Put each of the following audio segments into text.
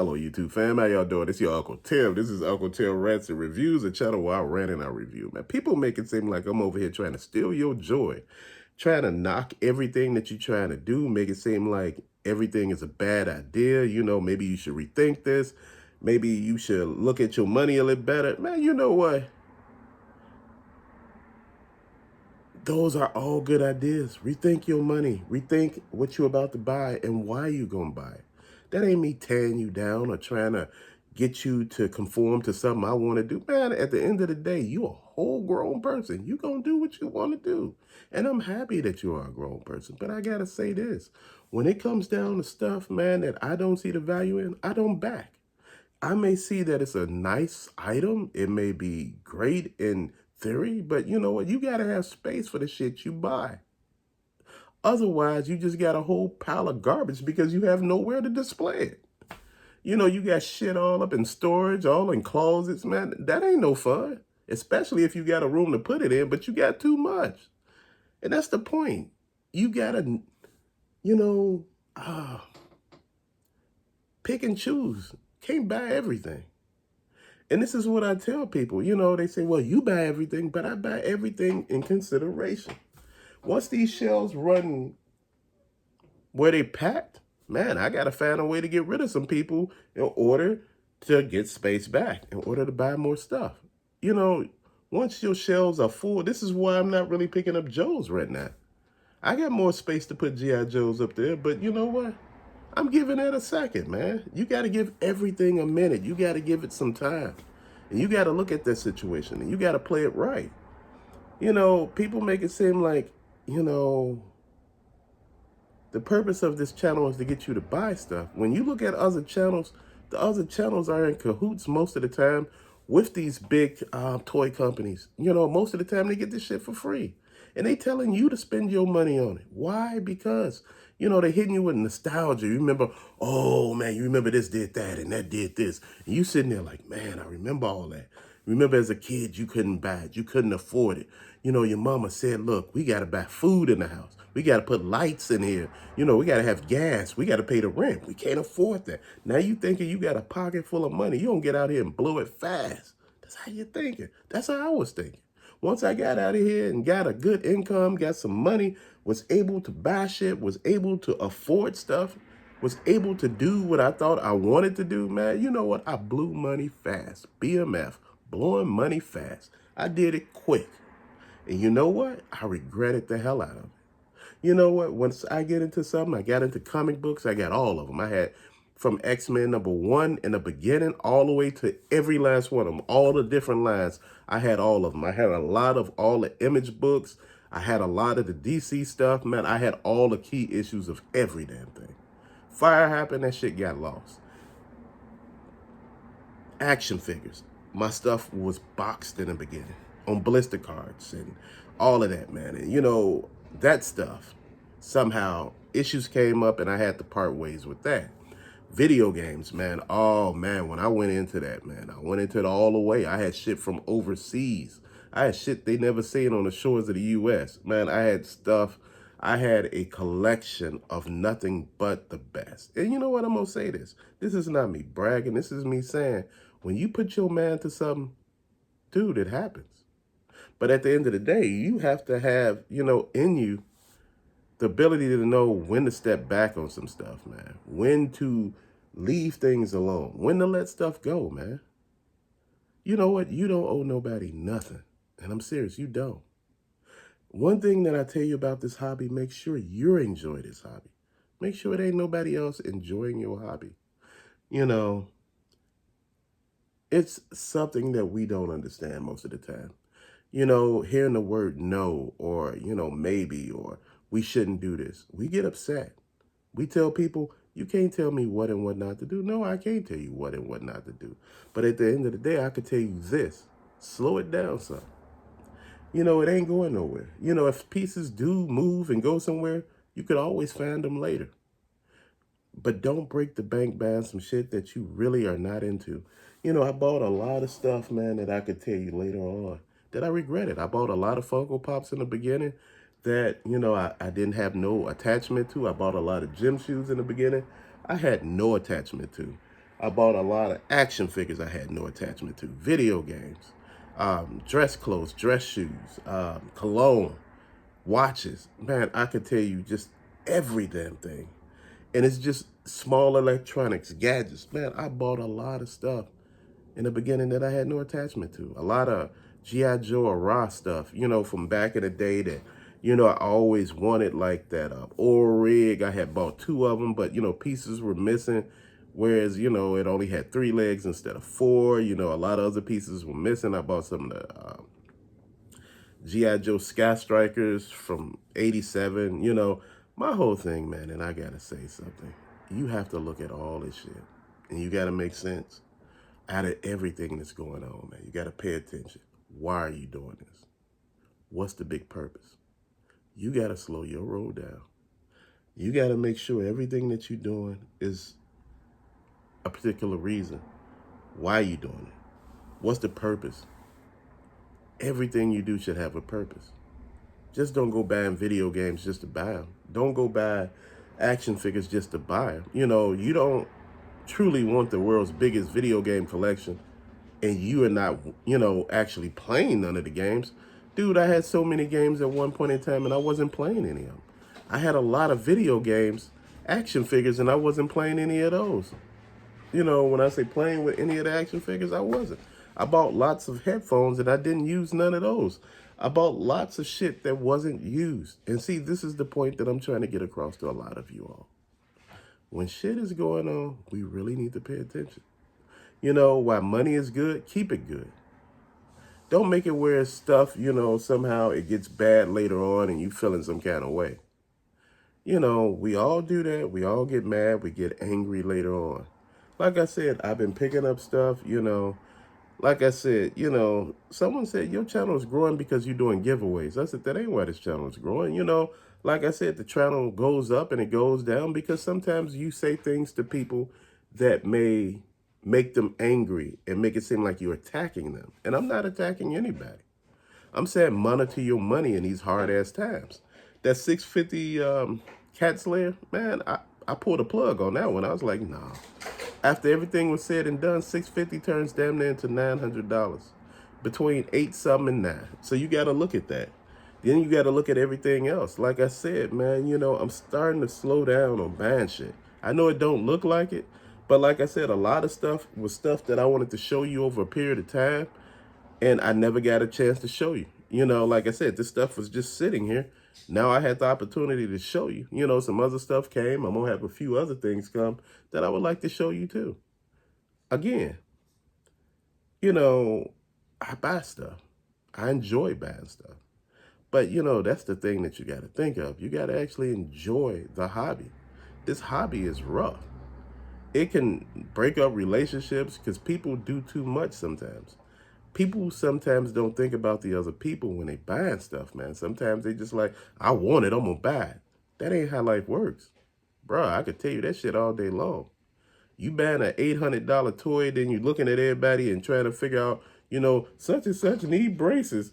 Hello, YouTube fam. How y'all doing? It's your Uncle Tim. This is Uncle Tim Rants and Reviews, a channel where I rant and I review. Man, people make it seem like I'm over here trying to steal your joy, trying to knock everything that you're trying to do, make it seem like everything is a bad idea. Maybe you should rethink this. Maybe you should look at your money a little better. Man, you know what? Those are all good ideas. Rethink your money. Rethink what you're about to buy and why you're going to buy it. That ain't me tearing you down or trying to get you to conform to something I want to do. Man, at the end of the day, you a whole grown person. You going to do what you want to do. And I'm happy that you are a grown person. But I got to say this. When it comes down to stuff, man, that I don't see the value in, I don't back. I may see that it's a nice item. It may be great in theory, but you know what? You got to have space for the shit you buy. Otherwise, you just got a whole pile of garbage because you have nowhere to display it. You got shit all up in storage, all in closets, man. That ain't no fun, especially if you got a room to put it in, but you got too much. And that's the point. You got to, you know, uh, pick and choose. Can't buy everything. And this is what I tell people. They say, well, you buy everything, but I buy everything in consideration. Once these shelves run where they packed, man, I got to find a way to get rid of some people in order to get space back, in order to buy more stuff. Once your shelves are full, this is why I'm not really picking up Joe's right now. I got more space to put G.I. Joe's up there, but you know what? I'm giving that a second, man. You got to give everything a minute. You got to give it some time. And you got to look at that situation, and you got to play it right. People make it seem like, the purpose of this channel is to get you to buy stuff. When you look at other channels, the other channels are in cahoots most of the time with these big toy companies. Most of the time they get this shit for free. And they telling you to spend your money on it. Why? Because, they're hitting you with nostalgia. You remember, oh man, you remember this did that and that did this. And you sitting there like, man, I remember all that. Remember as a kid, you couldn't buy it. You couldn't afford it. Your mama said, look, we got to buy food in the house. We got to put lights in here. We got to have gas. We got to pay the rent. We can't afford that. Now you thinking you got a pocket full of money. You don't get out here and blow it fast. That's how you're thinking. That's how I was thinking. Once I got out of here and got a good income, got some money, was able to buy shit, was able to afford stuff, was able to do what I thought I wanted to do, man, you know what? I blew money fast. BMF, blowing money fast. I did it quick. And you know what? I regretted the hell out of it. You know what? Once I get into something, I got into comic books, I got all of them. I had from X-Men #1 in the beginning all the way to every last one of them, all the different lines. I had all of them. I had a lot of all the Image books. I had a lot of the DC stuff. Man, I had all the key issues of every damn thing. Fire happened, that shit got lost. Action figures. My stuff was boxed in the beginning on blister cards and all of that, man. And that stuff, somehow issues came up and I had to part ways with that. Video games, man. Oh, man, when I went into that, man, I went into it all the way. I had shit from overseas. I had shit they never seen on the shores of the U.S. Man, I had stuff. I had a collection of nothing but the best. And you know what? I'm going to say this. This is not me bragging. This is me saying, when you put your mind to something, dude, it happens. But at the end of the day, you have to have, in you, the ability to know when to step back on some stuff, man. When to leave things alone. When to let stuff go, man. You know what? You don't owe nobody nothing. And I'm serious, you don't. One thing that I tell you about this hobby, make sure you enjoy this hobby. Make sure it ain't nobody else enjoying your hobby. It's something that we don't understand most of the time. Hearing the word no or, maybe or we shouldn't do this. We get upset. We tell people, you can't tell me what and what not to do. No, I can't tell you what and what not to do. But at the end of the day, I could tell you this. Slow it down some. It ain't going nowhere. If pieces do move and go somewhere, you could always find them later. But don't break the bank buying some shit that you really are not into. I bought a lot of stuff, man, that I could tell you later on that I regretted. I bought a lot of Funko Pops in the beginning that, I didn't have no attachment to. I bought a lot of gym shoes in the beginning I had no attachment to. I bought a lot of action figures I had no attachment to, video games, dress clothes, dress shoes, cologne, watches. Man, I could tell you just every damn thing. And it's just small electronics, gadgets. Man, I bought a lot of stuff in the beginning that I had no attachment to. A lot of G.I. Joe or Raw stuff, from back in the day that, I always wanted, like that oil rig. I had bought two of them, but, pieces were missing. Whereas, it only had 3 legs instead of 4. A lot of other pieces were missing. I bought some of the G.I. Joe Sky Strikers from 87. My whole thing, man, and I got to say something. You have to look at all this shit, and you got to make sense out of everything that's going on, man. You got to pay attention. Why are you doing this? What's the big purpose? You got to slow your roll down. You got to make sure everything that you're doing is a particular reason. Why are you doing it? What's the purpose? Everything you do should have a purpose. Just don't go buying video games just to buy them. Don't go buy action figures just to buy them. You don't truly want the world's biggest video game collection and you are not, actually playing none of the games. Dude, I had so many games at one point in time and I wasn't playing any of them. I had a lot of video games, action figures, and I wasn't playing any of those. When I say playing with any of the action figures, I wasn't. I bought lots of headphones and I didn't use none of those. I bought lots of shit that wasn't used. And see, this is the point that I'm trying to get across to a lot of you all. When shit is going on, we really need to pay attention. While money is good, keep it good. Don't make it where stuff, somehow it gets bad later on and you feeling some kind of way. We all do that. We all get mad. We get angry later on. Like I said, I've been picking up stuff, like I said, someone said your channel is growing because you're doing giveaways. I said, that ain't why this channel is growing. Like I said, the channel goes up and it goes down because sometimes you say things to people that may make them angry and make it seem like you're attacking them. And I'm not attacking anybody. I'm saying monitor your money in these hard ass times. That 650 cat slayer, man, I pulled a plug on that one. I was like, nah. After everything was said and done, 650 turns damn near into $900. Between 8 something and 9. So you got to look at that. Then you got to look at everything else. Like I said, man, I'm starting to slow down on buying shit. I know it don't look like it, but like I said, a lot of stuff was stuff that I wanted to show you over a period of time, and I never got a chance to show you. Like I said, this stuff was just sitting here. Now I had the opportunity to show you. Some other stuff came. I'm going to have a few other things come that I would like to show you too. Again, I buy stuff. I enjoy buying stuff. But, that's the thing that you got to think of. You got to actually enjoy the hobby. This hobby is rough. It can break up relationships because people do too much sometimes. People sometimes don't think about the other people when they buying stuff, man. Sometimes they just like, I want it, I'm going to buy it. That ain't how life works. Bruh, I could tell you that shit all day long. You buying an $800 toy, then you looking at everybody and trying to figure out, such and such need braces.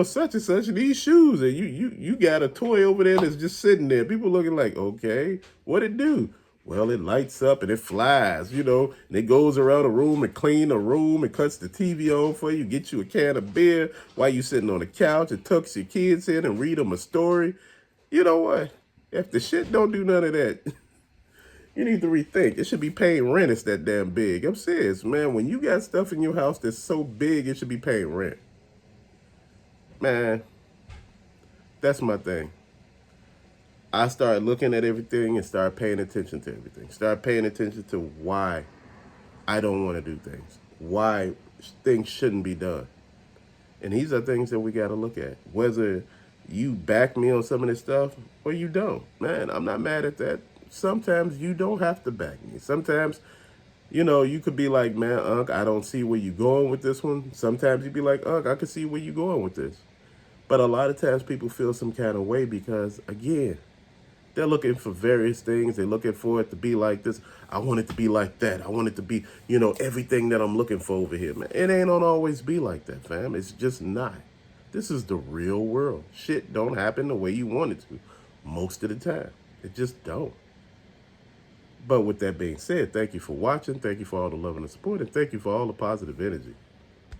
Such and such need shoes. And you got a toy over there that's just sitting there. People looking like, okay, what it do? Well, it lights up and it flies, and it goes around the room and clean the room and cuts the TV on for you, get you a can of beer while you sitting on the couch and tucks your kids in and read them a story. You know what? If the shit don't do none of that, you need to rethink. It should be paying rent. It's that damn big. I'm serious, man. When you got stuff in your house that's so big, it should be paying rent. Man, that's my thing. I started looking at everything and started paying attention to everything. Start paying attention to why I don't want to do things. Why things shouldn't be done. And these are things that we got to look at. Whether you back me on some of this stuff or you don't. Man, I'm not mad at that. Sometimes you don't have to back me. Sometimes, you could be like, man, Unc, I don't see where you're going with this one. Sometimes you'd be like, Unc, I can see where you're going with this. But a lot of times people feel some kind of way because, again, they're looking for various things. They're looking for it to be like this. I want it to be like that. I want it to be, everything that I'm looking for over here, man. It ain't gonna always be like that, fam. It's just not. This is the real world. Shit don't happen the way you want it to most of the time. It just don't. But with that being said, thank you for watching. Thank you for all the love and the support. And thank you for all the positive energy.